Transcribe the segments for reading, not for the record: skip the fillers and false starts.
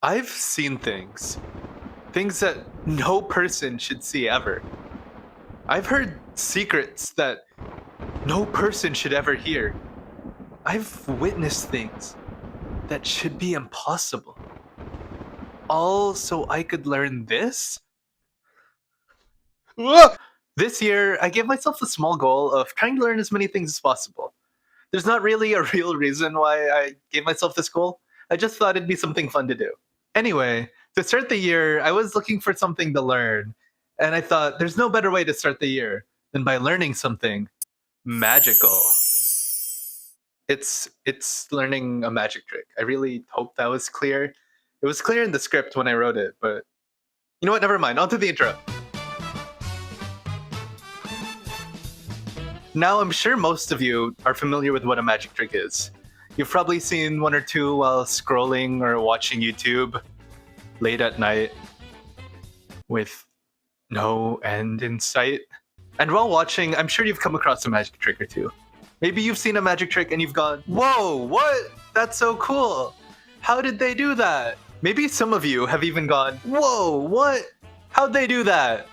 I've seen things. Things that no person should see ever. I've heard secrets that no person should ever hear. I've witnessed things that should be impossible. All so I could learn this? This year, I gave myself a small goal of trying to learn as many things as possible. There's not really a real reason why I gave myself this goal. I just thought it'd be something fun to do. Anyway, to start the year, I was looking for something to learn, and I thought there's no better way to start the year than by learning something magical. It's learning a magic trick. I really hope that was clear. It was clear in the script when I wrote it, but you know what? Never mind. On to the intro. Now, I'm sure most of you are familiar with what a magic trick is. You've probably seen one or two while scrolling or watching YouTube late at night with no end in sight. And while watching, I'm sure you've come across a magic trick or two. Maybe you've seen a magic trick and you've gone, "Whoa, what? That's so cool. How did they do that?" Maybe some of you have even gone, "Whoa, what? How'd they do that?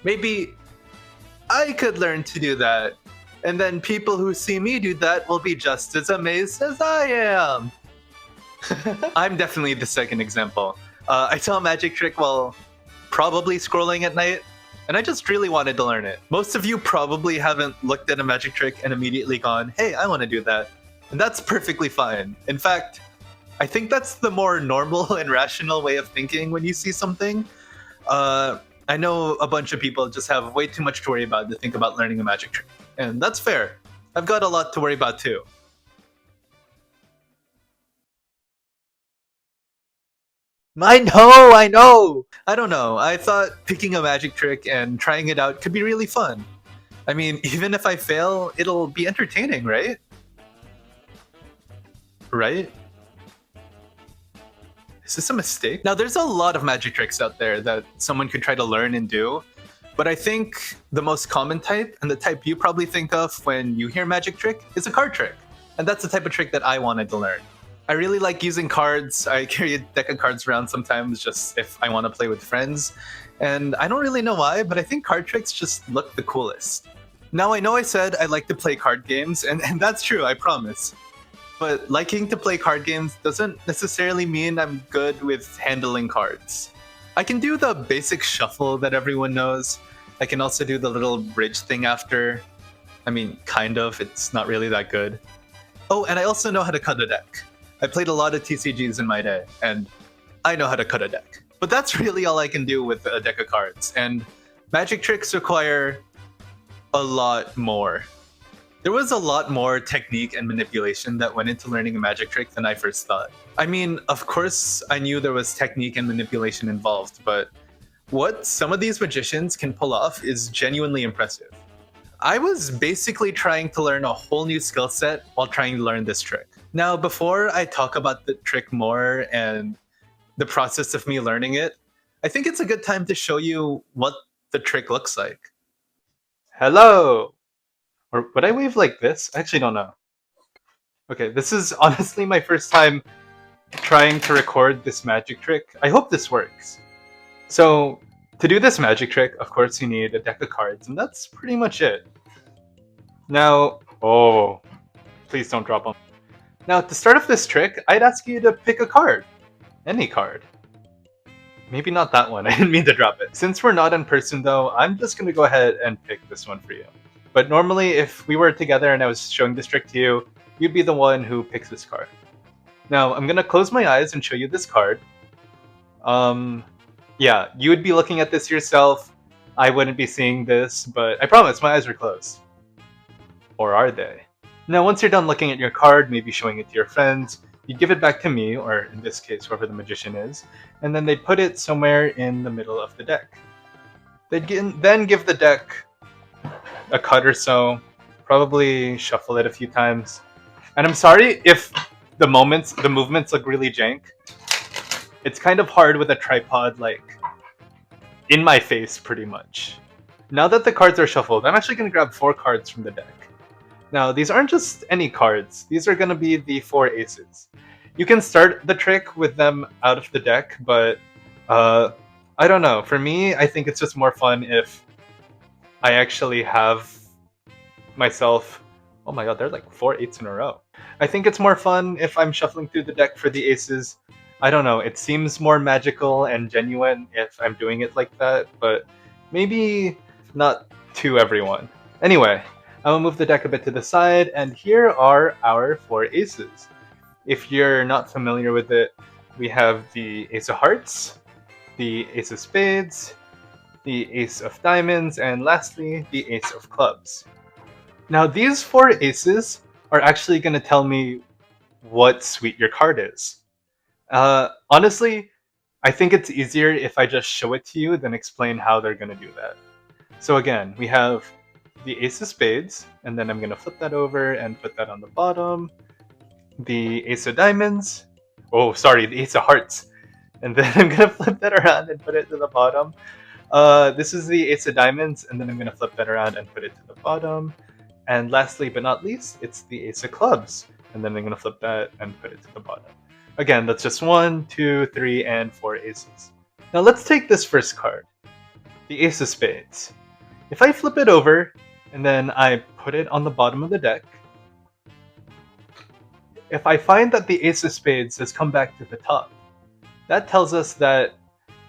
Maybe I could learn to do that." And then people who see me do that will be just as amazed as I am. I'm definitely the second example. I saw a magic trick while probably scrolling at night, and I just really wanted to learn it. Most of you probably haven't looked at a magic trick and immediately gone, "Hey, I want to do that." And that's perfectly fine. In fact, I think that's the more normal and rational way of thinking when you see something. I know a bunch of people just have way too much to worry about to think about learning a magic trick. And that's fair. I've got a lot to worry about too. I know! I don't know. I thought picking a magic trick and trying it out could be really fun. I mean, even if I fail, it'll be entertaining, right? Right? Is this a mistake? Now, there's a lot of magic tricks out there that someone could try to learn and do, but I think the most common type, and the type you probably think of when you hear magic trick, is a card trick. And that's the type of trick that I wanted to learn. I really like using cards. I carry a deck of cards around sometimes just if I want to play with friends. And I don't really know why, but I think card tricks just look the coolest. Now, I know I said I like to play card games, and that's true, I promise. But liking to play card games doesn't necessarily mean I'm good with handling cards. I can do the basic shuffle that everyone knows. I can also do the little bridge thing after. I mean, kind of, it's not really that good. Oh, and I also know how to cut a deck. I played a lot of TCGs in my day, and I know how to cut a deck. But that's really all I can do with a deck of cards, and magic tricks require a lot more. There was a lot more technique and manipulation that went into learning a magic trick than I first thought. I mean, of course, I knew there was technique and manipulation involved, but what some of these magicians can pull off is genuinely impressive. I was basically trying to learn a whole new skill set while trying to learn this trick. Now, before I talk about the trick more and the process of me learning it, I think it's a good time to show you what the trick looks like. Hello! Or would I wave like this? I actually don't know. Okay, this is honestly my first time trying to record this magic trick. I hope this works. So, to do this magic trick, of course you need a deck of cards, and that's pretty much it. Now, oh, please don't drop them. Now, to start off this trick, I'd ask you to pick a card. Any card. Maybe not that one, I didn't mean to drop it. Since we're not in person though, I'm just gonna go ahead and pick this one for you. But normally, if we were together and I was showing this trick to you, you'd be the one who picks this card. Now, I'm gonna close my eyes and show you this card. Yeah, you would be looking at this yourself. I wouldn't be seeing this, but I promise my eyes are closed. Or are they? Now, once you're done looking at your card, maybe showing it to your friends, you'd give it back to me, or in this case, whoever the magician is, and then they'd put it somewhere in the middle of the deck. They'd then give the deck a cut or so, probably shuffle it a few times. And I'm sorry if the movements look really jank. It's kind of hard with a tripod, like, in my face, pretty much. Now that the cards are shuffled, I'm actually going to grab 4 cards from the deck. Now, these aren't just any cards. These are going to be the 4 aces. You can start the trick with them out of the deck, but uh, I don't know. For me, I think it's just more fun if I actually have myself. Oh my god, there's like 4 8s in a row. I think it's more fun if I'm shuffling through the deck for the aces. I don't know, it seems more magical and genuine if I'm doing it like that, but maybe not to everyone. Anyway, I will move the deck a bit to the side, and here are our 4 aces. If you're not familiar with it, we have the ace of hearts, the ace of spades, the ace of diamonds, and lastly, the ace of clubs. Now, these 4 aces are actually going to tell me what suite your card is. Honestly, I think it's easier if I just show it to you than explain how they're going to do that. So again, we have the ace of spades, and then I'm going to flip that over and put that on the bottom. The ace of diamonds. Oh, sorry, the ace of hearts. And then I'm going to flip that around and put it to the bottom. This is the ace of diamonds, and then I'm going to flip that around and put it to the bottom. And lastly but not least, it's the ace of clubs. And then I'm going to flip that and put it to the bottom. Again, that's just 1, 2, 3, and 4 aces. Now let's take this first card, the ace of spades. If I flip it over, and then I put it on the bottom of the deck, if I find that the ace of spades has come back to the top, that tells us that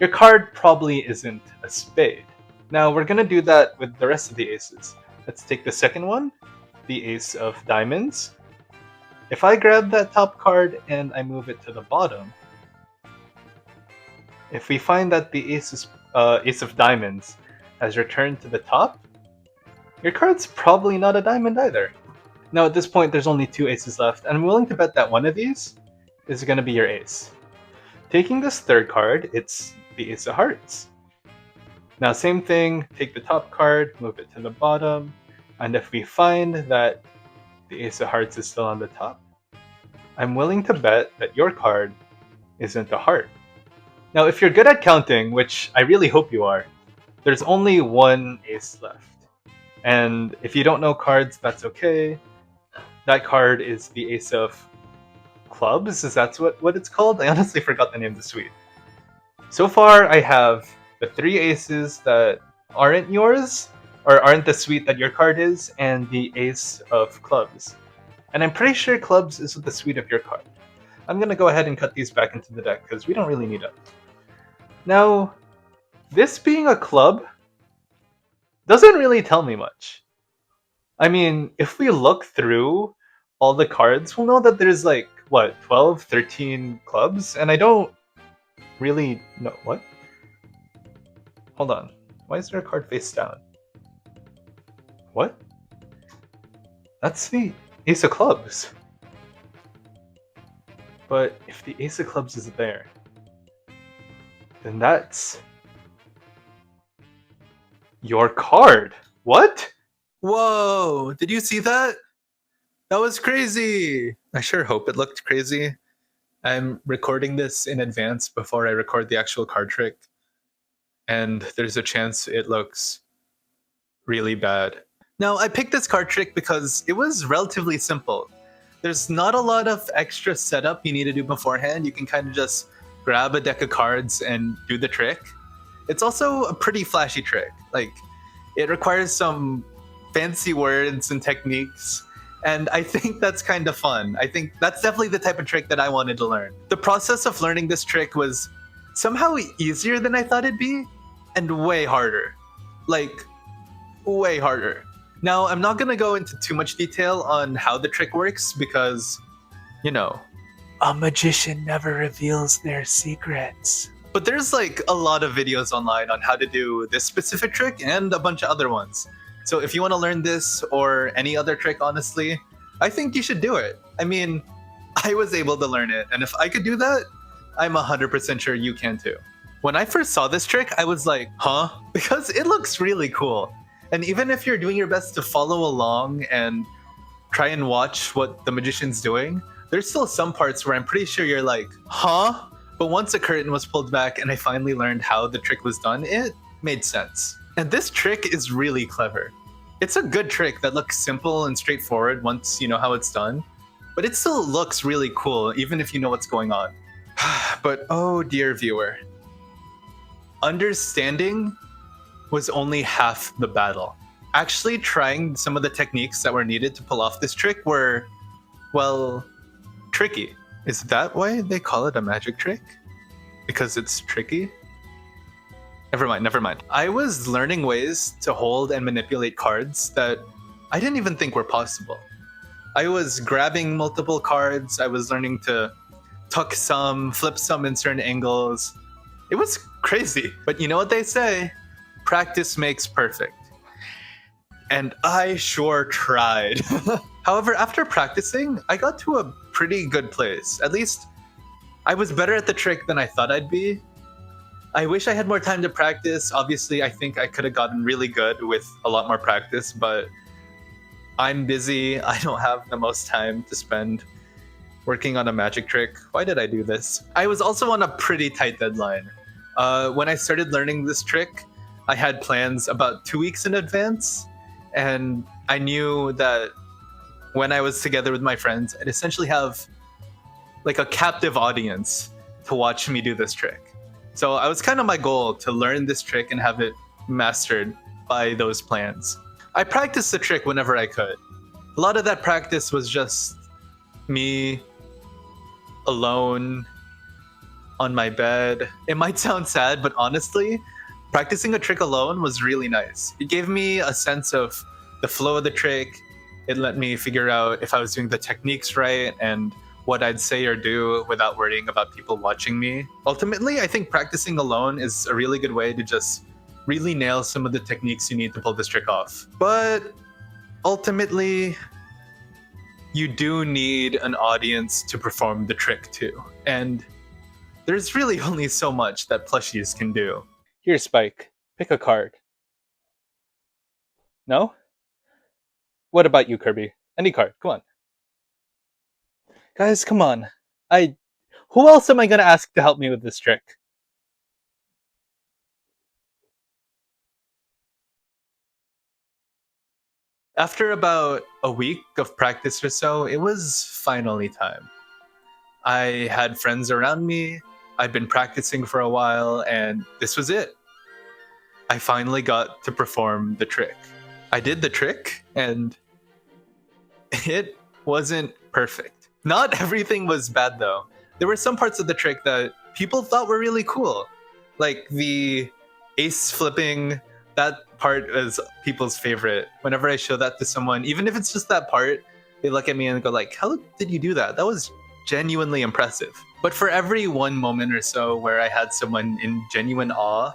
your card probably isn't a spade. Now we're going to do that with the rest of the aces. Let's take the second one, the ace of diamonds. If I grab that top card and I move it to the bottom, if we find that the ace of diamonds has returned to the top, your card's probably not a diamond either. Now at this point there's only 2 aces left, and I'm willing to bet that one of these is going to be your ace. Taking this third card, it's the ace of hearts. Now same thing, take the top card, move it to the bottom, and if we find that the ace of hearts is still on the top, I'm willing to bet that your card isn't a heart. Now if you're good at counting, which I really hope you are, there's only 1 ace left. And if you don't know cards, that's okay. That card is the ace of clubs, is that what it's called? I honestly forgot the name of the suite. So far I have the 3 aces that aren't yours, or aren't the suite that your card is, and the ace of clubs. And I'm pretty sure clubs is the suite of your card. I'm going to go ahead and cut these back into the deck because we don't really need them. Now, this being a club doesn't really tell me much. I mean, if we look through all the cards, we'll know that there's like, what, 12, 13 clubs? And I don't really know. What? Hold on. Why is there a card face down? What? That's the ace of clubs. But if the ace of clubs is there, then that's your card. What? Whoa, did you see that? That was crazy. I sure hope it looked crazy. I'm recording this in advance before I record the actual card trick, and there's a chance it looks really bad. Now, I picked this card trick because it was relatively simple. There's not a lot of extra setup you need to do beforehand. You can kind of just grab a deck of cards and do the trick. It's also a pretty flashy trick. Like, it requires some fancy words and techniques, and I think that's kind of fun. I think that's definitely the type of trick that I wanted to learn. The process of learning this trick was somehow easier than I thought it'd be, and way harder. Like, way harder. Now, I'm not gonna go into too much detail on how the trick works because, you know, a magician never reveals their secrets. But there's like a lot of videos online on how to do this specific trick and a bunch of other ones. So if you want to learn this or any other trick, honestly, I think you should do it. I mean, I was able to learn it, and if I could do that, I'm 100% sure you can too. When I first saw this trick, I was like, huh? Because it looks really cool. And even if you're doing your best to follow along and try and watch what the magician's doing, there's still some parts where I'm pretty sure you're like, huh? But once the curtain was pulled back and I finally learned how the trick was done, it made sense. And this trick is really clever. It's a good trick that looks simple and straightforward once you know how it's done. but it still looks really cool even if you know what's going on. But oh dear viewer, understanding was only half the battle. Actually trying some of the techniques that were needed to pull off this trick were, well, tricky. Is that why they call it a magic trick? Because it's tricky? Never mind. I was learning ways to hold and manipulate cards that I didn't even think were possible. I was grabbing multiple cards, I was learning to tuck some, flip some in certain angles. It was crazy. But you know what they say? Practice makes perfect. And I sure tried. However, after practicing, I got to a pretty good place. At least, I was better at the trick than I thought I'd be. I wish I had more time to practice. Obviously, I think I could have gotten really good with a lot more practice, but I'm busy. I don't have the most time to spend working on a magic trick. Why did I do this? I was also on a pretty tight deadline. When I started learning this trick, I had plans about 2 weeks in advance, and I knew that when I was together with my friends, I'd essentially have like a captive audience to watch me do this trick. So it was kind of my goal to learn this trick and have it mastered by those plans. I practiced the trick whenever I could. A lot of that practice was just me alone on my bed. It might sound sad, but honestly, practicing a trick alone was really nice. It gave me a sense of the flow of the trick. It let me figure out if I was doing the techniques right and what I'd say or do without worrying about people watching me. Ultimately, I think practicing alone is a really good way to just really nail some of the techniques you need to pull this trick off. But ultimately, you do need an audience to perform the trick too. And there's really only so much that plushies can do. Here, Spike, pick a card. No? What about you, Kirby? Any card, come on. Guys, come on. Who else am I gonna ask to help me with this trick? After about a week of practice or so, it was finally time. I had friends around me, I'd been practicing for a while, and this was it. I finally got to perform the trick. I did the trick, and it wasn't perfect. Not everything was bad though. There were some parts of the trick that people thought were really cool. Like the ace flipping, that part is people's favorite. Whenever I show that to someone, even if it's just that part, they look at me and go like, how did you do that? That was genuinely impressive. But for every one moment or so where I had someone in genuine awe,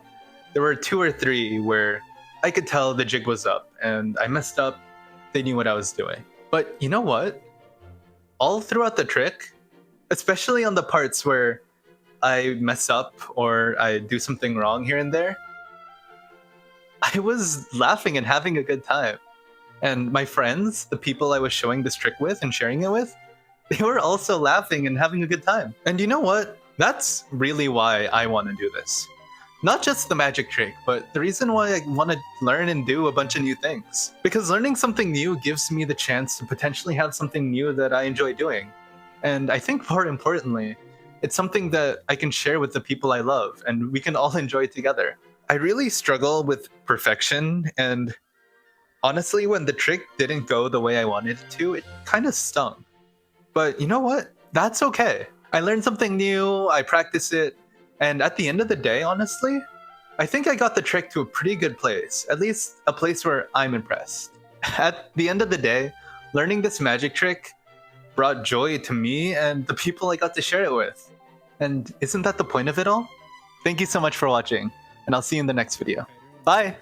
there were 2 or 3 where I could tell the jig was up and I messed up. They knew what I was doing. But you know what? All throughout the trick, especially on the parts where I mess up or I do something wrong here and there, I was laughing and having a good time. And my friends, the people I was showing this trick with and sharing it with, they were also laughing and having a good time. And you know what? That's really why I want to do this. Not just the magic trick, but the reason why I want to learn and do a bunch of new things. Because learning something new gives me the chance to potentially have something new that I enjoy doing. And I think more importantly, it's something that I can share with the people I love and we can all enjoy together. I really struggle with perfection, and honestly, when the trick didn't go the way I wanted it to, it kind of stung. But you know what? That's okay. I learned something new, I practice it, and at the end of the day, honestly, I think I got the trick to a pretty good place, at least a place where I'm impressed. At the end of the day, learning this magic trick brought joy to me and the people I got to share it with. And isn't that the point of it all? Thank you so much for watching, and I'll see you in the next video. Bye!